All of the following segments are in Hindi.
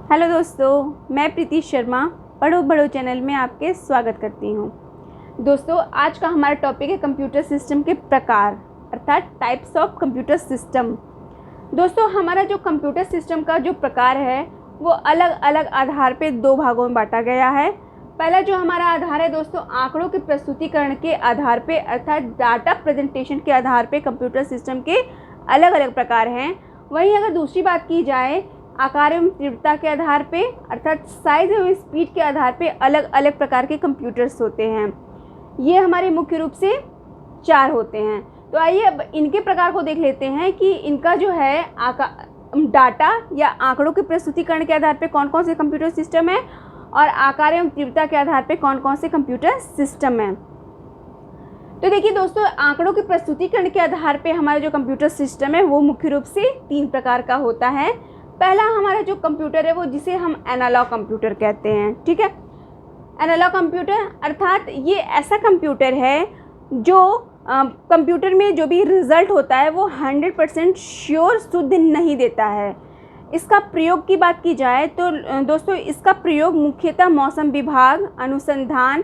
हेलो दोस्तों, मैं प्रीति शर्मा पढ़ो बढ़ो चैनल में आपके स्वागत करती हूँ। दोस्तों, आज का हमारा टॉपिक है कंप्यूटर सिस्टम के प्रकार अर्थात टाइप्स ऑफ कंप्यूटर सिस्टम। दोस्तों, हमारा जो कंप्यूटर सिस्टम का जो प्रकार है वो अलग अलग आधार पे दो भागों में बांटा गया है। पहला जो हमारा आधार है दोस्तों, आंकड़ों के प्रस्तुतिकरण के आधार पे अर्थात डाटा प्रेजेंटेशन के आधार पे कंप्यूटर सिस्टम के अलग अलग प्रकार हैं। वहीं अगर दूसरी बात की जाए आकार एवं तीव्रता के आधार पे अर्थात साइज एवं स्पीड के आधार पे अलग अलग प्रकार के कंप्यूटर्स होते हैं। ये हमारे मुख्य रूप से 4 होते हैं। तो आइए अब इनके प्रकार को देख लेते हैं कि इनका जो है डाटा या आंकड़ों के प्रस्तुतिकरण के आधार पे कौन कौन से कंप्यूटर सिस्टम है और आकार एवं तीव्रता के आधार पे कौन कौन से कंप्यूटर सिस्टम है। तो देखिए दोस्तों, आंकड़ों के प्रस्तुतिकरण के आधार पे हमारा जो कंप्यूटर सिस्टम है वो मुख्य रूप से 3 प्रकार का होता है। पहला हमारा जो कंप्यूटर है वो जिसे हम एनालॉग कंप्यूटर कहते हैं। ठीक है, एनालॉग कंप्यूटर अर्थात ये ऐसा कंप्यूटर है जो कंप्यूटर में जो भी रिज़ल्ट होता है वो 100% श्योर शुद्ध नहीं देता है। इसका प्रयोग की बात की जाए तो दोस्तों इसका प्रयोग मुख्यतः मौसम विभाग, अनुसंधान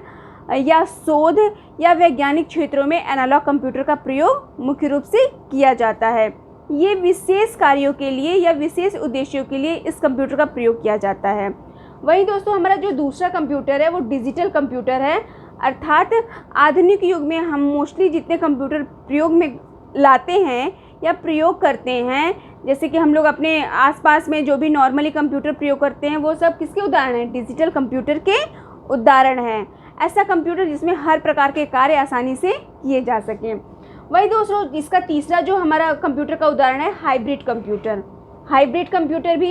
या शोध या वैज्ञानिक क्षेत्रों में एनालॉग कंप्यूटर का प्रयोग मुख्य रूप से किया जाता है। ये विशेष कार्यों के लिए या विशेष उद्देश्यों के लिए इस कंप्यूटर का प्रयोग किया जाता है। वहीं दोस्तों हमारा जो दूसरा कंप्यूटर है वो डिजिटल कंप्यूटर है अर्थात आधुनिक युग में हम मोस्टली जितने कंप्यूटर प्रयोग में लाते हैं या प्रयोग करते हैं, जैसे कि हम लोग अपने आसपास में जो भी नॉर्मली कंप्यूटर प्रयोग करते हैं वो सब किसके उदाहरण हैं? डिजिटल कंप्यूटर के उदाहरण हैं। ऐसा कंप्यूटर जिसमें हर प्रकार के कार्य आसानी से किए जा सकें। वही दोस्तों इसका तीसरा जो हमारा कंप्यूटर का उदाहरण है हाइब्रिड कंप्यूटर। हाइब्रिड कंप्यूटर भी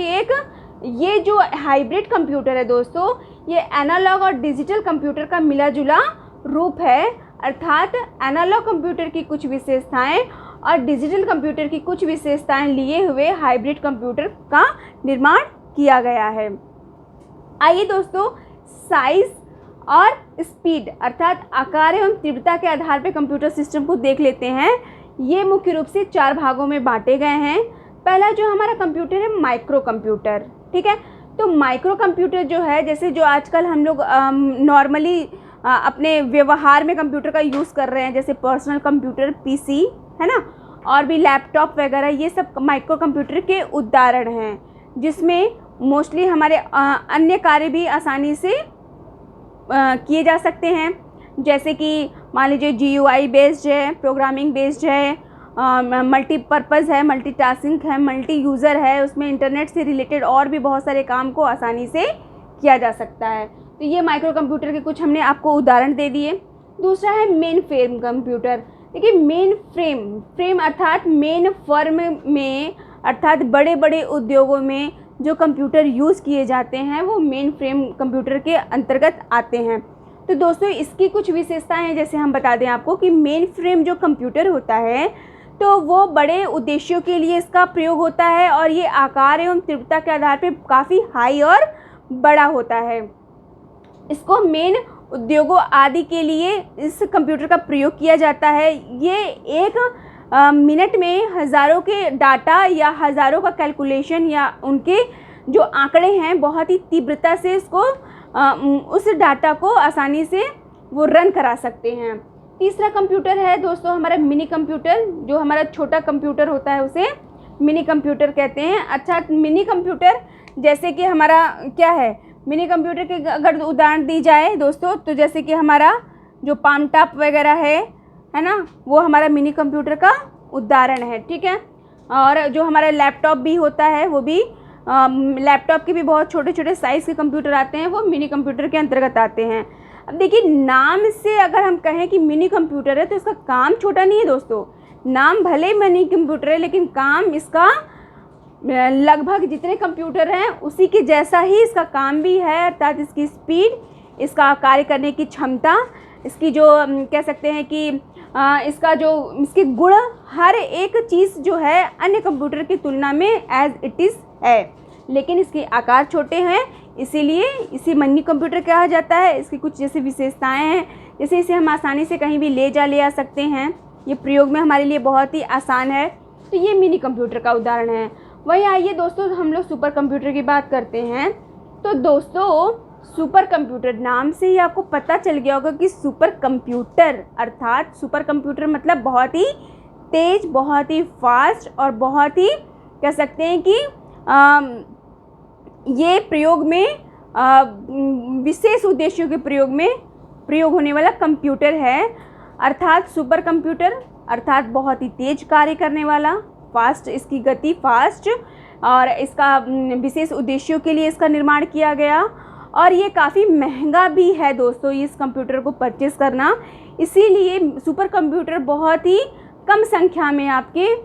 ये जो हाइब्रिड कंप्यूटर है दोस्तों ये एनालॉग और डिजिटल कंप्यूटर का मिला जुला रूप है अर्थात एनालॉग कंप्यूटर की कुछ विशेषताएं और डिजिटल कंप्यूटर की कुछ विशेषताएं लिए हुए हाइब्रिड कंप्यूटर का निर्माण किया गया है। आइए दोस्तों साइज और स्पीड अर्थात आकार एवं तीव्रता के आधार पर कंप्यूटर सिस्टम को देख लेते हैं। ये मुख्य रूप से 4 भागों में बांटे गए हैं। पहला जो हमारा कंप्यूटर है माइक्रो कंप्यूटर। ठीक है, तो माइक्रो कंप्यूटर जो है जैसे जो आजकल हम लोग नॉर्मली अपने व्यवहार में कंप्यूटर का यूज़ कर रहे हैं, जैसे पर्सनल कंप्यूटर पीसी है ना, और भी लैपटॉप वगैरह, ये सब माइक्रो कंप्यूटर के उदाहरण हैं जिसमें मोस्टली हमारे अन्य कार्य भी आसानी से किए जा सकते हैं। जैसे कि मान लीजिए GUI बेस्ड है, प्रोग्रामिंग बेस्ड है, मल्टीपर्पज़ है, मल्टीटास्किंग है, मल्टी यूज़र है, उसमें इंटरनेट से रिलेटेड और भी बहुत सारे काम को आसानी से किया जा सकता है। तो ये माइक्रो कंप्यूटर के कुछ हमने आपको उदाहरण दे दिए। दूसरा है मेन फ्रेम कंप्यूटर। देखिए मेन फ्रेम अर्थात मेन फर्म में अर्थात बड़े बड़े उद्योगों में जो कंप्यूटर यूज़ किए जाते हैं वो मेन फ्रेम कंप्यूटर के अंतर्गत आते हैं। तो दोस्तों इसकी कुछ विशेषताएं हैं, जैसे हम बता दें आपको कि मेन फ्रेम जो कंप्यूटर होता है तो वो बड़े उद्देश्यों के लिए इसका प्रयोग होता है और ये आकार एवं तीव्रता के आधार पर काफ़ी हाई और बड़ा होता है। इसको मेन उद्योगों आदि के लिए इस कंप्यूटर का प्रयोग किया जाता है। ये एक मिनट में हज़ारों के डाटा या हज़ारों का कैलकुलेशन या उनके जो आंकड़े हैं बहुत ही तीव्रता से इसको उस डाटा को आसानी से वो रन करा सकते हैं। तीसरा कंप्यूटर है दोस्तों हमारा मिनी कंप्यूटर। जो हमारा छोटा कंप्यूटर होता है उसे मिनी कंप्यूटर कहते हैं। अच्छा, मिनी कंप्यूटर जैसे कि हमारा क्या है, मिनी कंप्यूटर के अगर उदाहरण दी जाए दोस्तों तो जैसे कि हमारा जो पाम टॉप वगैरह है ना, वो हमारा मिनी कंप्यूटर का उदाहरण है। ठीक है, और जो हमारा लैपटॉप भी होता है वो भी लैपटॉप के भी बहुत छोटे छोटे साइज़ के कंप्यूटर आते हैं, वो मिनी कंप्यूटर के अंतर्गत आते हैं। अब देखिए नाम से अगर हम कहें कि मिनी कंप्यूटर है तो इसका काम छोटा नहीं है दोस्तों। नाम भले मिनी कंप्यूटर है लेकिन काम इसका लगभग जितने कंप्यूटर हैं उसी के जैसा ही इसका काम भी है अर्थात इसकी स्पीड, इसका कार्य करने की क्षमता, इसकी जो कह सकते हैं कि इसके गुण, हर एक चीज़ जो है अन्य कंप्यूटर की तुलना में एज इट इज़ है, लेकिन इसके आकार छोटे हैं इसीलिए इसे मिनी कंप्यूटर कहा जाता है। इसकी कुछ जैसे विशेषताएं हैं, जैसे इसे हम आसानी से कहीं भी ले आ सकते हैं, ये प्रयोग में हमारे लिए बहुत ही आसान है। तो ये मिनी कंप्यूटर का उदाहरण है। वहीं आइए दोस्तों हम लोग सुपर कंप्यूटर की बात करते हैं। तो दोस्तों सुपर कंप्यूटर नाम से ही आपको पता चल गया होगा कि सुपर कंप्यूटर अर्थात सुपर कंप्यूटर मतलब बहुत ही तेज, बहुत ही फास्ट और बहुत ही कह सकते हैं कि ये प्रयोग में विशेष उद्देश्यों के प्रयोग होने वाला कंप्यूटर है। अर्थात सुपर कंप्यूटर अर्थात बहुत ही तेज कार्य करने वाला, फास्ट, इसकी गति फास्ट, और इसका विशेष उद्देश्यों के लिए इसका निर्माण किया गया। और ये काफ़ी महंगा भी है दोस्तों इस कंप्यूटर को परचेज़ करना, इसीलिए सुपर कंप्यूटर बहुत ही कम संख्या में आपके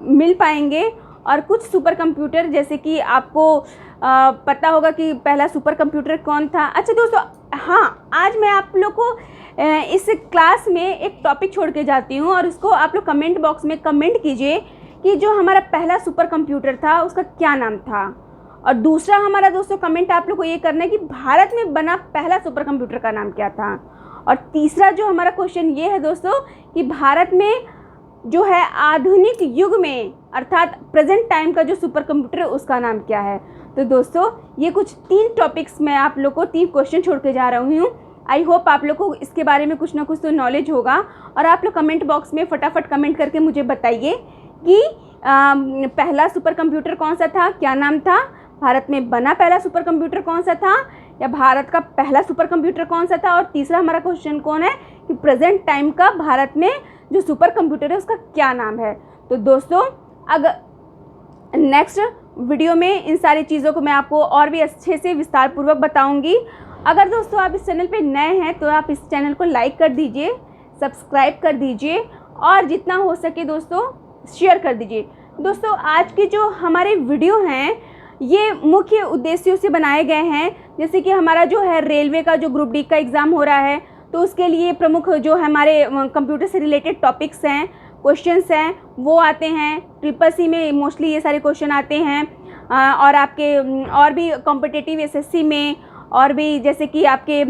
मिल पाएंगे। और कुछ सुपर कंप्यूटर जैसे कि आपको पता होगा कि पहला सुपर कंप्यूटर कौन था। अच्छा दोस्तों, हाँ, आज मैं आप लोग को इस क्लास में एक टॉपिक छोड़ के जाती हूँ और उसको आप लोग कमेंट बॉक्स में कमेंट कीजिए कि जो हमारा पहला सुपर कंप्यूटर था उसका क्या नाम था। और दूसरा हमारा दोस्तों कमेंट आप लोग को ये करना है कि भारत में बना पहला सुपर कंप्यूटर का नाम क्या था। और तीसरा जो हमारा क्वेश्चन ये है दोस्तों कि भारत में जो है आधुनिक युग में अर्थात प्रेजेंट टाइम का जो सुपर कंप्यूटर है उसका नाम क्या है। तो दोस्तों ये कुछ 3 टॉपिक्स मैं आप लोग को 3 क्वेश्चन छोड़ के जा रही हूँ। आई होप आप लोग को इसके बारे में कुछ ना कुछ तो नॉलेज होगा। और आप लोग कमेंट बॉक्स में फटाफट कमेंट करके मुझे बताइए कि पहला सुपर कंप्यूटर कौन सा था, क्या नाम था, भारत में बना पहला सुपर कंप्यूटर कौन सा था, या भारत का पहला सुपर कंप्यूटर कौन सा था। और तीसरा हमारा क्वेश्चन कौन है कि प्रेजेंट टाइम का भारत में जो सुपर कंप्यूटर है उसका क्या नाम है। तो दोस्तों अगर नेक्स्ट वीडियो में इन सारी चीज़ों को मैं आपको और भी अच्छे से विस्तार पूर्वक बताऊंगी। अगर दोस्तों आप इस चैनल पे नए हैं तो आप इस चैनल को लाइक कर दीजिए, सब्सक्राइब कर दीजिए और जितना हो सके दोस्तों शेयर कर दीजिए। दोस्तों आज के जो हमारे वीडियो हैं ये मुख्य उद्देश्यों से बनाए गए हैं। जैसे कि हमारा जो है रेलवे का जो ग्रुप डी का एग्ज़ाम हो रहा है तो उसके लिए प्रमुख जो हमारे कंप्यूटर से रिलेटेड टॉपिक्स हैं, क्वेश्चंस हैं वो आते हैं। ट्रिपल में मोस्टली ये सारे क्वेश्चन आते हैं। और आपके और भी कॉम्पिटिटिव एसएससी में और भी जैसे कि आपके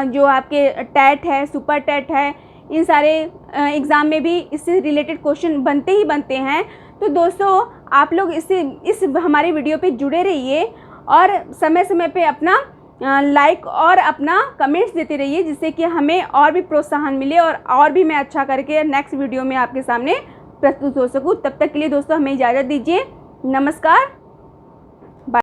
जो आपके टैट है, सुपर टैट है, इन सारे एग्ज़ाम में भी इससे रिलेटेड क्वेश्चन बनते ही बनते हैं। तो दोस्तों आप लोग इस हमारे वीडियो पे जुड़े रहिए और समय समय पे अपना लाइक और अपना कमेंट्स देते रहिए जिससे कि हमें और भी प्रोत्साहन मिले और भी मैं अच्छा करके नेक्स्ट वीडियो में आपके सामने प्रस्तुत हो सकूं। तब तक के लिए दोस्तों हमें इजाज़त दीजिए। नमस्कार।